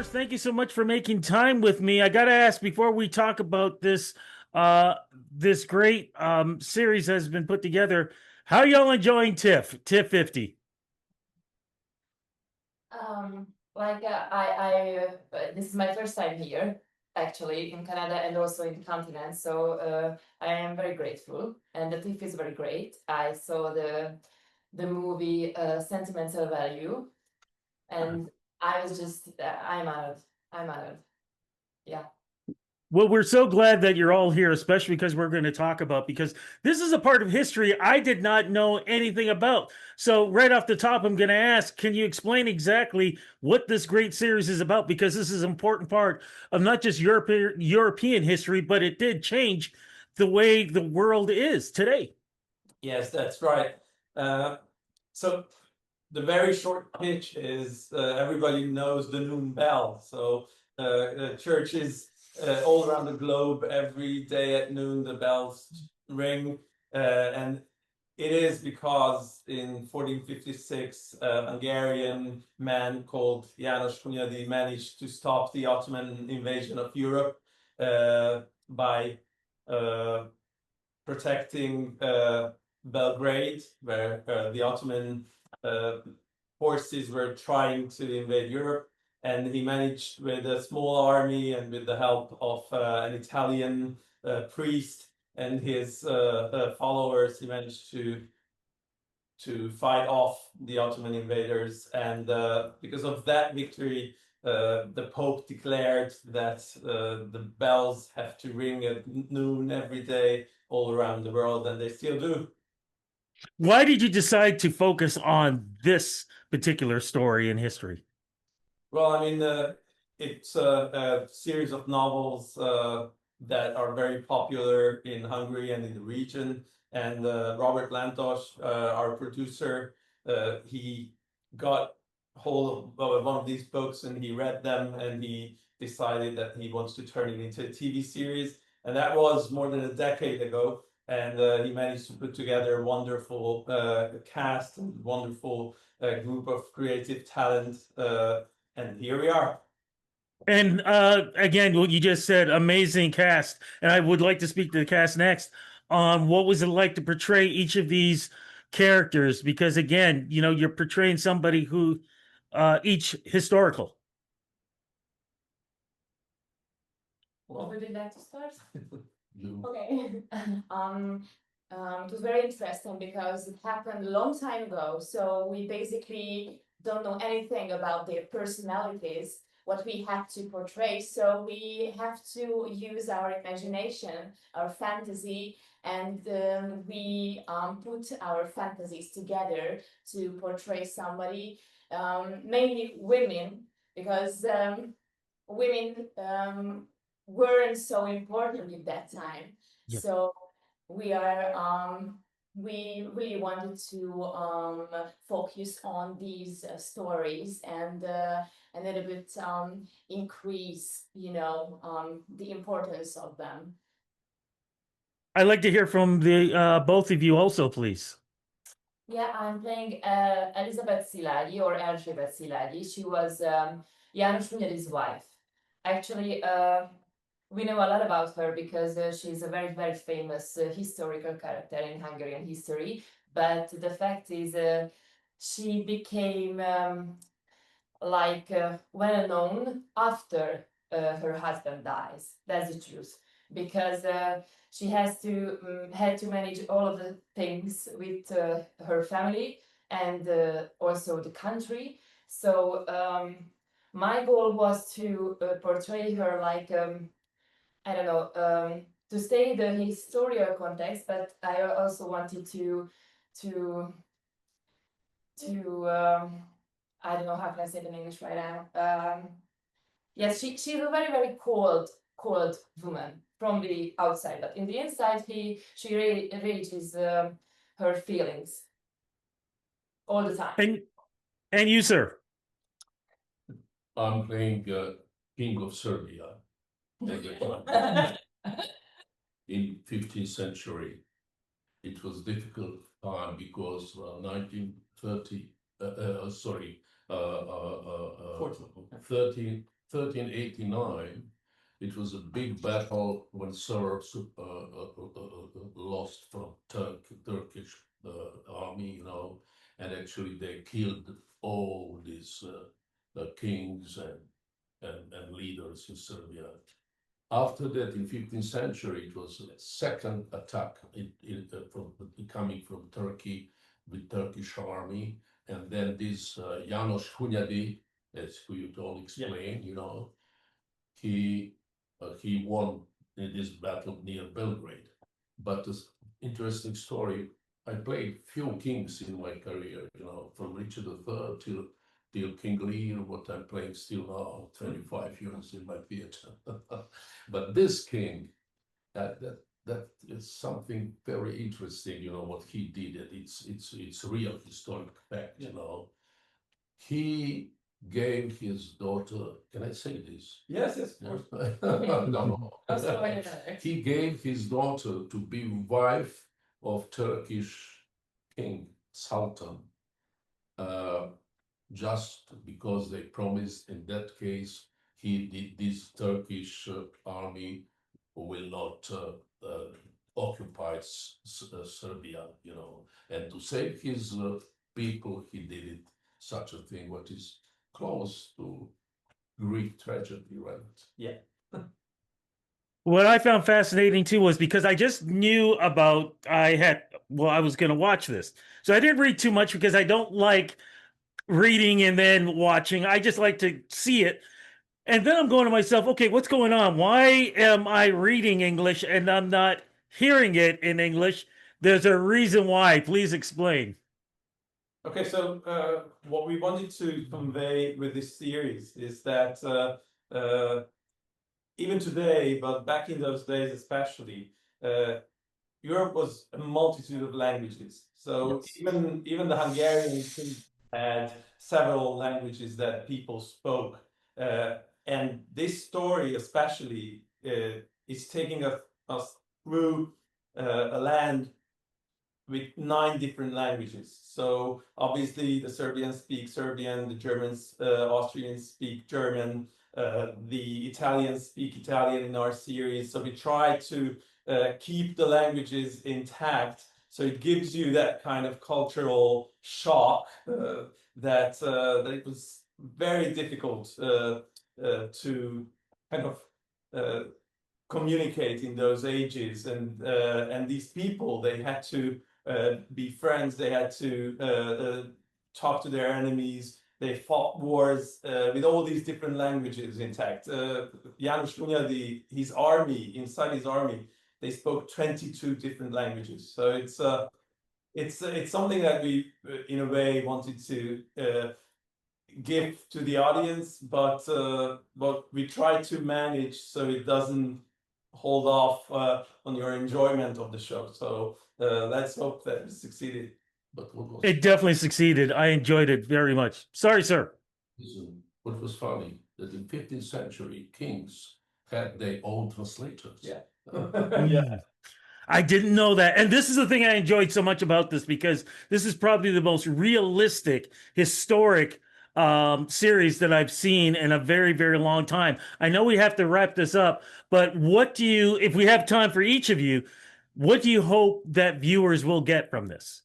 First, thank you so much for making time with me. I got to ask before we talk about this great series that has been put together. How y'all enjoying TIFF 50? This is my first time here, actually, in Canada and also in the continent. So I am very grateful, and the TIFF is very great. I saw the movie Sentimental Value, and I was just I'm honored. I'm honored. Yeah. Well, we're so glad that you're all here, especially because we're going to talk about because this is a part of history I did not know anything about. So, right off the top, I'm going to ask, can you explain exactly what this great series is about? Because this is an important part of not just European history, but it did change the way the world is today. Yes, that's right. Uh, so the very short pitch is everybody knows the noon bell. So churches all around the globe, every day at noon, the bells ring. And it is because in 1456, a Hungarian man called János Hunyadi managed to stop the Ottoman invasion of Europe by uh, protecting Belgrade, where the Ottoman uh, forces were trying to invade Europe. And he managed with a small army and with the help of an Italian priest and his followers, he managed to fight off the Ottoman invaders. And because of that victory, the Pope declared that the bells have to ring at noon every day all around the world, and they still do. Why did you decide to focus on this particular story in history? Well, I mean, it's a series of novels that are very popular in Hungary and in the region. And Robert Lantos, our producer, he got hold of one of these books and he read them and he decided that he wants to turn it into a TV series. And that was more than a decade ago. And he managed to put together a wonderful cast and wonderful group of creative talent. And here we are. And again, what you just said, amazing cast. And I would like to speak to the cast next on what was it like to portray each of these characters? Because again, you're portraying somebody who each historical. Well, would you like to start? You. Okay. It was very interesting because it happened a long time ago. So we basically don't know anything about their personalities, what we have to portray. So we have to use our imagination, our fantasy, and we put our fantasies together to portray somebody, mainly women, because women weren't so important at that time. Yep. So we are we really wanted to focus on these stories and a little bit increase, the importance of them. I'd like to hear from the both of you also, please. Yeah, I'm playing Elizabeth Szilágyi or Erzsébet Szilágyi. She was János Hunyadi's wife. Actually, we know a lot about her because she's a very, very famous historical character in Hungarian history. But the fact is, she became well known after her husband dies. That's the truth, because she had to manage all of the things with her family and also the country. So my goal was to portray her like I don't know, to stay in the historical context, but I also wanted to I don't know how can I say it in English right now. Yes, she's a very, very cold woman from the outside, but in the inside, she really rages her feelings all the time. And you, sir. I'm playing King of Serbia in 15th century. It was difficult time because 1930, sorry, 13, 1389, it was a big battle when Serbs lost from Turkish army, you know, and actually they killed all these kings and leaders in Serbia. After that, in 15th century, it was a second attack coming from Turkey with Turkish army, and then this János Hunyadi, as who you all explain, you know, he won in this battle near Belgrade. But this interesting story, I played few kings in my career, you know, from Richard III till King Lear, what I'm playing still now, 25 years in my theater. But this king, that is something very interesting, you know, what he did. And it's real historic fact, you know. He gave his daughter, can I say this? Yes, yes, of course. No. He gave his daughter to be wife of Turkish king, Sultan, just because they promised in that case this Turkish army will not occupy Serbia, you know, and to save his people, he did it. Such a thing, what is close to Greek tragedy, right? Yeah. What I found fascinating too was because I just knew about I was going to watch this. So I didn't read too much because I don't like reading and then watching. I just like to see it. And then I'm going to myself, okay, what's going on? Why am I reading English and I'm not hearing it in English? There's a reason why. Please explain. Okay, so what we wanted to convey with this series is that even today, but back in those days especially, Europe was a multitude of languages. So Yes. even the Hungarians had several languages that people spoke. And this story especially is taking us through a land with 9 different languages. So obviously the Serbians speak Serbian, the Germans, Austrians speak German, the Italians speak Italian in our series. So we try to keep the languages intact. So it gives you that kind of cultural shock that it was very difficult to kind of communicate in those ages, and these people, they had to be friends, they had to talk to their enemies, they fought wars with all these different languages intact. János Hunyadi, his army, inside his army, they spoke 22 different languages. So it's something that we in a way wanted to give to the audience, but we try to manage so it doesn't hold off on your enjoyment of the show. So let's hope that it succeeded. But what was It definitely succeeded. I enjoyed it very much. Sorry, sir. what was funny that in 15th century kings had their own translators. Yeah. Yeah. I didn't know that. And this is the thing I enjoyed so much about this, because this is probably the most realistic, historic series that I've seen in a very, very long time. I know we have to wrap this up, but if we have time for each of you, what do you hope that viewers will get from this?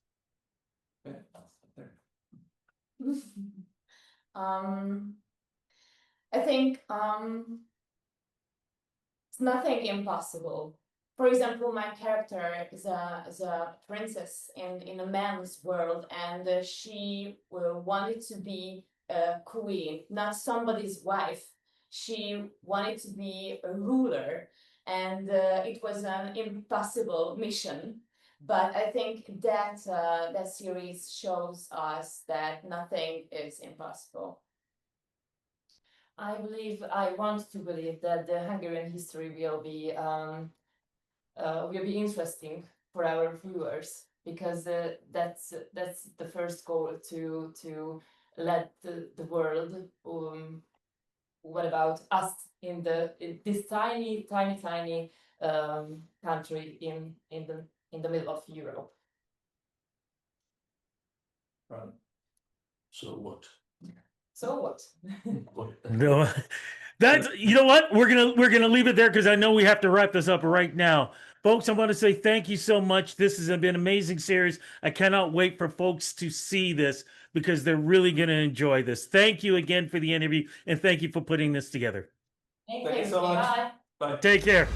I think it's nothing impossible. For example, my character is a princess in a man's world, and she wanted to be a queen, not somebody's wife. She wanted to be a ruler, and it was an impossible mission. But I think that that series shows us that nothing is impossible. I want to believe that the Hungarian history will be interesting for our viewers, because that's the first goal, to let the world what about us in this tiny country in the middle of Europe. Right. So what? So what? What? No, That's, you know what? We're gonna leave it there because I know we have to wrap this up right now. Folks, I want to say thank you so much. This has been an amazing series. I cannot wait for folks to see this because they're really going to enjoy this. Thank you again for the interview and thank you for putting this together. Thank you so much. Bye. Bye. Take care.